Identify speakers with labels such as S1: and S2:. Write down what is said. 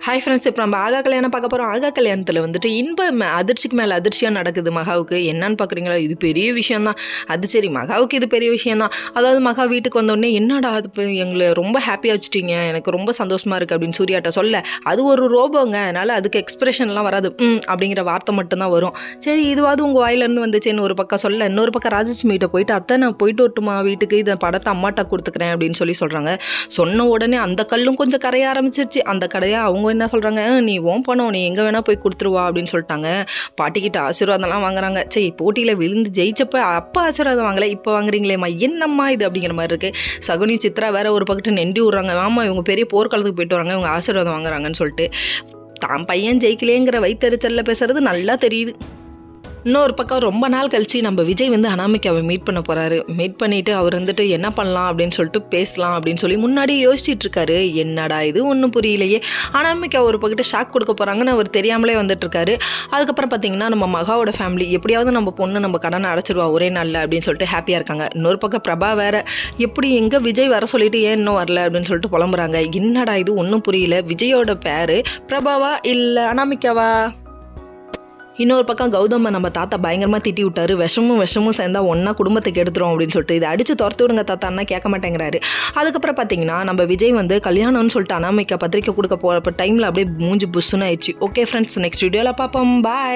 S1: Hi friends, இப்போ நம்ம ஆகா கல்யாணம் பார்க்க போகிறோம். ஆகா கல்யாணத்தில் வந்துட்டு அதிர்ச்சிக்கு மேலே அதிர்ச்சியாக நடக்குது மகாவுக்கு. என்னன்னு பார்க்குறீங்களா? இது பெரிய விஷயந்தான். அது சரி, மகாவுக்கு இது பெரிய விஷயந்தான். அதாவது மகா வீட்டுக்கு வந்தோடனே, என்னடா அது எங்களை ரொம்ப ஹாப்பியாக வச்சுட்டீங்க, எனக்கு ரொம்ப சந்தோஷமாக இருக்குது அப்படின்னு சூர்யாட்ட சொல்ல, அது ஒரு ரோபோங்க, அதனால் அதுக்கு எக்ஸ்பிரஷன்லாம் வராது, அப்படிங்கிற வார்த்தை மட்டும்தான் வரும். சரி, இதுவாது உங்கள் வாயிலேருந்து வந்துச்சுன்னு ஒரு பக்கம் சொல்ல, இன்னொரு பக்கம் ராஜலட்சுமிகிட்ட போயிட்டு, அத்தை நான் போயிட்டு வரட்டுமா வீட்டுக்கு, இதை படத்தை அம்மாட்ட கொடுத்துக்கிறேன் அப்படின்னு சொல்கிறாங்க. சொன்ன உடனே அந்த கல்லும் கொஞ்சம் கரைய ஆரம்பிச்சிருச்சு. அந்த கடையை அவங்க என்ன சொல்கிறாங்க, நீ ஓன் பணம், நீ எங்கே வேணால் போய் கொடுத்துருவா அப்படின்னு சொல்லிட்டாங்க. பாட்டிக்கிட்ட ஆசீர்வாதம்லாம் வாங்குறாங்க. சரி, போட்டியில் விழுந்து ஜெயிச்சப்ப அப்போ ஆசீர்வாதம் வாங்கலை, இப்போ வாங்குறீங்களேம்மா, என்னம்மா இது அப்படிங்கிற மாதிரி இருக்குது. சகுனி சித்ரா வேற ஒரு பக்கத்து நெண்டி விட்றாங்க. ஆமாம், இவங்க பெரிய போர்க்காலத்துக்கு போயிட்டு வராங்க, இவங்க ஆசீர்வாதம் வாங்குறாங்கன்னு சொல்லிட்டு தான் பையன் ஜெயிக்கலேங்கிற வைத்தறிச்சலில் பேசுறது நல்லா தெரியுது. இன்னொரு பக்கம் ரொம்ப நாள் கழிச்சு நம்ம விஜய் வந்து அனாமிகாவை மீட் பண்ண போகிறாரு. மீட் பண்ணிவிட்டு அவர் வந்துட்டு என்ன பண்ணலாம் அப்படின்னு சொல்லிட்டு பேசலாம் அப்படின்னு சொல்லி முன்னாடி யோசிச்சுட்டு இருக்காரு. என்னடா இது ஒன்றும் புரியலையே, அனாமிகா ஒரு பக்கத்து ஷாக் கொடுக்க போகிறாங்கன்னு அவர் தெரியாமலே வந்துட்டுருக்காரு. அதுக்கப்புறம் பார்த்தீங்கன்னா நம்ம மகாவோட ஃபேமிலி எப்படியாவது நம்ம பொண்ணு நம்ம கடனை அடைச்சிடுவா ஒரே நாளில் அப்படின்னு சொல்லிட்டு ஹாப்பியாக இருக்காங்க. இன்னொரு பக்கம் பிரபா வேறு எப்படி எங்கே விஜய் வர சொல்லிட்டு ஏன் இன்னும் வரல அப்படின்னு சொல்லிட்டு புலம்புறாங்க. என்னடா இது ஒன்றும் புரியல, விஜயோட பேர் பிரபாவா இல்லை அனாமிகாவா? இன்னொரு பக்கம் கௌதமை நம்ம தாத்தா பயங்கரமாக திட்டி விட்டாரு. விஷமும் சேர்ந்தா ஒன்றா குடும்பத்துக்கு எடுத்துரும் அப்படின்னு சொல்லிட்டு, இதை அடித்து துரத்து விடுங்க தாத்தான்னா கேட்க மாட்டேங்கிறாரு. அதுக்கப்புறம் பார்த்தீங்கன்னா நம்ம விஜய் வந்து கல்யாணம்னு சொல்லிட்டு அனாமிகா பத்திரிக்கை கொடுக்க போகிற டைமில் அப்படியே மூஞ்சி புஷ்ஷுன்னு ஆயிடுச்சு. ஓகே ஃப்ரெண்ட்ஸ், நெக்ஸ்ட் வீடியோவில் பார்ப்போம். பாய்.